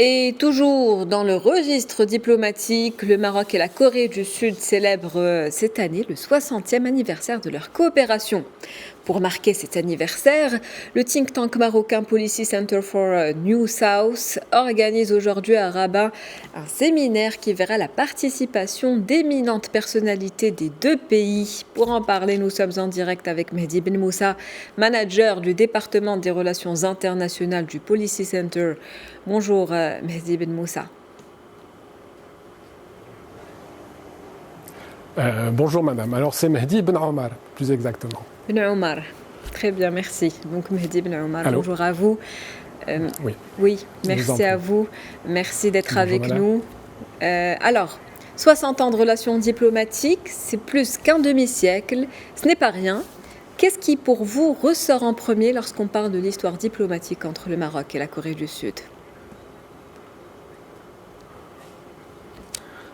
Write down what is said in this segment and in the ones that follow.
Et toujours dans le registre diplomatique, le Maroc et la Corée du Sud célèbrent cette année le 60e anniversaire de leur coopération. Pour marquer cet anniversaire, le think tank marocain Policy Center for New South organise aujourd'hui à Rabat un séminaire qui verra la participation d'éminentes personnalités des deux pays. Pour en parler, nous sommes en direct avec Mehdi Ben Moussa, manager du département des relations internationales du Policy Center. Bonjour Mehdi Ben Moussa. Bonjour madame, alors c'est Mehdi Ben Omar, plus exactement. Ben Omar, très bien, merci. Donc Mehdi Ben Omar, Allô. bonjour à vous. Oui, merci à vous. Merci d'être avec nous. Alors, 60 ans de relations diplomatiques, c'est plus qu'un demi-siècle. Ce n'est pas rien. Qu'est-ce qui, pour vous, ressort en premier lorsqu'on parle de l'histoire diplomatique entre le Maroc et la Corée du Sud ?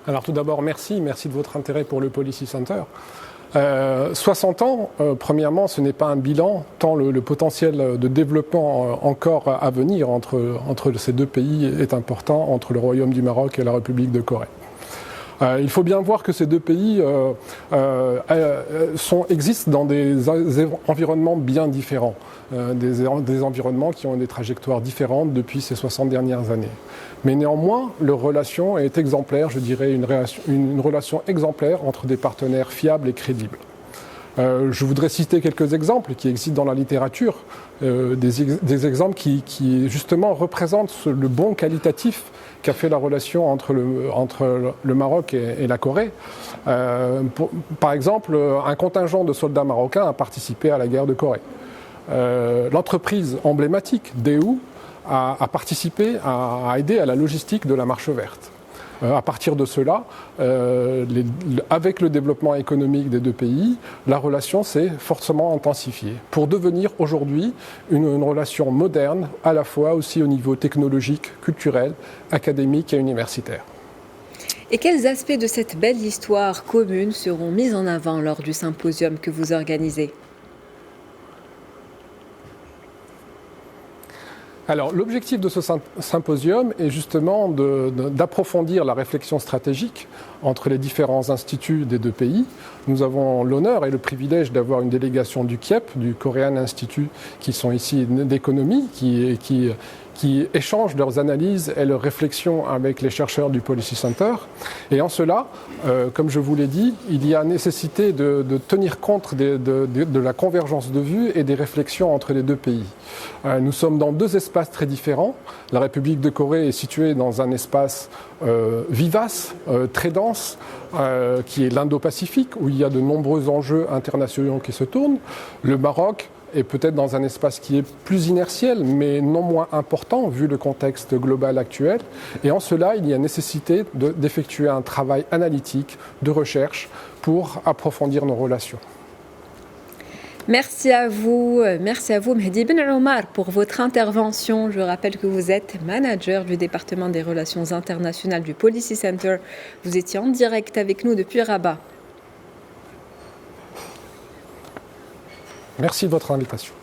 Alors tout d'abord, merci de votre intérêt pour le Policy Center. 60 ans, premièrement, ce n'est pas un bilan, tant le potentiel de développement encore à venir entre ces deux pays est important, entre le Royaume du Maroc et la République de Corée. Il faut bien voir que ces deux pays existent dans des environnements bien différents, des environnements qui ont des trajectoires différentes depuis ces 60 dernières années. Mais néanmoins, leur relation est exemplaire, je dirais une relation exemplaire entre des partenaires fiables et crédibles. Je voudrais citer quelques exemples qui existent dans la littérature, des exemples qui justement représentent le bond qualitatif qu'a fait la relation entre le Maroc et la Corée. Par exemple, un contingent de soldats marocains a participé à la guerre de Corée. L'entreprise emblématique, Daewoo, a participé, a aidé à la logistique de la Marche verte. À partir de cela, avec le développement économique des deux pays, la relation s'est fortement intensifiée pour devenir aujourd'hui une relation moderne, à la fois aussi au niveau technologique, culturel, académique et universitaire. Et quels aspects de cette belle histoire commune seront mis en avant lors du symposium que vous organisez ? Alors, l'objectif de ce symposium est justement d'approfondir la réflexion stratégique entre les différents instituts des deux pays. Nous avons l'honneur et le privilège d'avoir une délégation du KIEP, du Korean Institute, qui sont ici d'économie, qui échangent leurs analyses et leurs réflexions avec les chercheurs du Policy Center. Et en cela, comme je vous l'ai dit, il y a nécessité de tenir compte de la convergence de vues et des réflexions entre les deux pays. Nous sommes dans deux espaces très différents. La République de Corée est située dans un espace vivace, très dense, qui est l'Indo-Pacifique, où il y a de nombreux enjeux internationaux qui se tournent. Le Maroc est peut-être dans un espace qui est plus inertiel, mais non moins important, vu le contexte global actuel. Et en cela, il y a nécessité d'effectuer un travail analytique, de recherche, pour approfondir nos relations. Merci à vous Mehdi Ben Omar pour votre intervention. Je rappelle que vous êtes manager du département des relations internationales du Policy Center. Vous étiez en direct avec nous depuis Rabat. Merci de votre invitation.